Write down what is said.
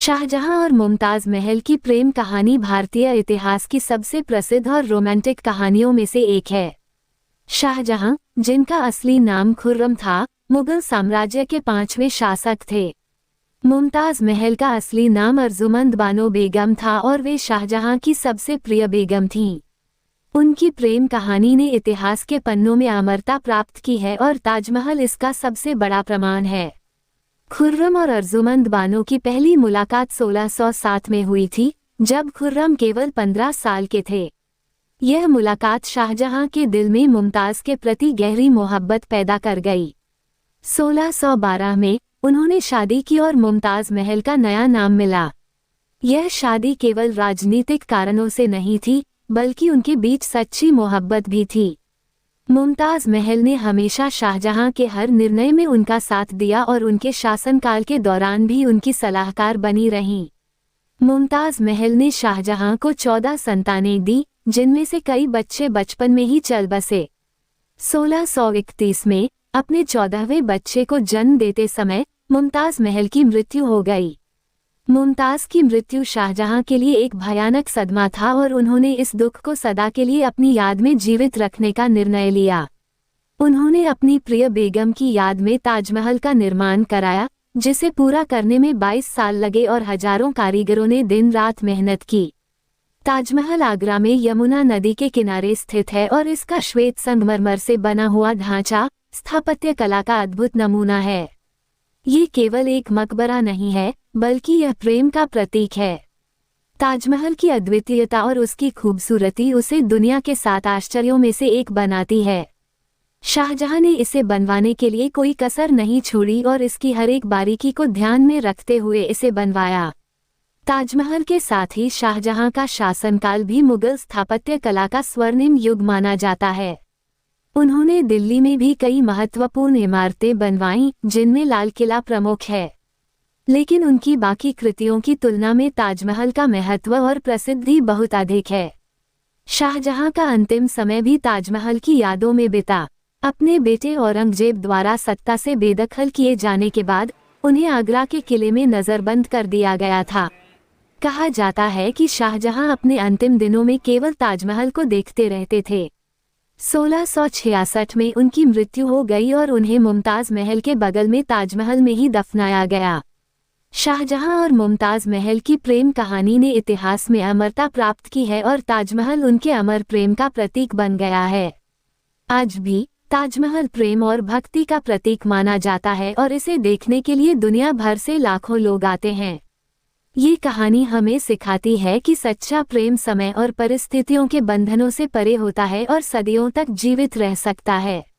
शाहजहां और मुमताज महल की प्रेम कहानी भारतीय इतिहास की सबसे प्रसिद्ध और रोमांटिक कहानियों में से एक है। शाहजहां, जिनका असली नाम खुर्रम था, मुगल साम्राज्य के 5वें शासक थे। मुमताज महल का असली नाम अर्जुमंद बानो बेगम था और वे शाहजहां की सबसे प्रिय बेगम थीं। उनकी प्रेम कहानी ने इतिहास के पन्नों में अमरता प्राप्त की है और ताजमहल इसका सबसे बड़ा प्रमाण है। खुर्रम और अर्जुमंद बानो की पहली मुलाकात 1607 में हुई थी, जब खुर्रम केवल 15 साल के थे। यह मुलाकात शाहजहां के दिल में मुमताज के प्रति गहरी मोहब्बत पैदा कर गई। 1612 में उन्होंने शादी की और मुमताज महल का नया नाम मिला। यह शादी केवल राजनीतिक कारणों से नहीं थी, बल्कि उनके बीच सच्ची मोहब्बत भी थी। मुमताज महल ने हमेशा शाहजहां के हर निर्णय में उनका साथ दिया और उनके शासनकाल के दौरान भी उनकी सलाहकार बनी रहीं। मुमताज महल ने शाहजहां को 14 संतानें दी, जिनमें से कई बच्चे बचपन में ही चल बसे। 1631 में अपने 14वें बच्चे को जन्म देते समय मुमताज महल की मृत्यु हो गई। मुमताज की मृत्यु शाहजहां के लिए एक भयानक सदमा था और उन्होंने इस दुख को सदा के लिए अपनी याद में जीवित रखने का निर्णय लिया। उन्होंने अपनी प्रिय बेगम की याद में ताजमहल का निर्माण कराया, जिसे पूरा करने में 22 साल लगे और हजारों कारीगरों ने दिन रात मेहनत की। ताजमहल आगरा में यमुना नदी के किनारे स्थित है और इसका श्वेत संगमरमर से बना हुआ ढांचा स्थापत्य कला का अद्भुत नमूना है। ये केवल एक मकबरा नहीं है, बल्कि यह प्रेम का प्रतीक है। ताजमहल की अद्वितीयता और उसकी खूबसूरती उसे दुनिया के 7 आश्चर्यों में से एक बनाती है। शाहजहां ने इसे बनवाने के लिए कोई कसर नहीं छोड़ी और इसकी हर एक बारीकी को ध्यान में रखते हुए इसे बनवाया। ताजमहल के साथ ही शाहजहां का शासनकाल भी मुगल स्थापत्य कला का स्वर्णिम युग माना जाता है। उन्होंने दिल्ली में भी कई महत्वपूर्ण इमारतें बनवाईं, जिनमें लाल किला प्रमुख है। लेकिन उनकी बाकी कृतियों की तुलना में ताजमहल का महत्व और प्रसिद्धि बहुत अधिक है। शाहजहां का अंतिम समय भी ताजमहल की यादों में बिता। अपने बेटे औरंगजेब द्वारा सत्ता से बेदखल किए जाने के बाद उन्हें आगरा के किले में नजरबंद कर दिया गया था। कहा जाता है कि शाहजहां अपने अंतिम दिनों में केवल ताजमहल को देखते रहते थे। 1666 में उनकी मृत्यु हो गई और उन्हें मुमताज महल के बगल में ताजमहल में ही दफनाया गया। शाहजहां और मुमताज महल की प्रेम कहानी ने इतिहास में अमरता प्राप्त की है और ताजमहल उनके अमर प्रेम का प्रतीक बन गया है। आज भी ताजमहल प्रेम और भक्ति का प्रतीक माना जाता है और इसे देखने के लिए दुनिया भर से लाखों लोग आते हैं। ये कहानी हमें सिखाती है कि सच्चा प्रेम समय और परिस्थितियों के बंधनों से परे होता है और सदियों तक जीवित रह सकता है।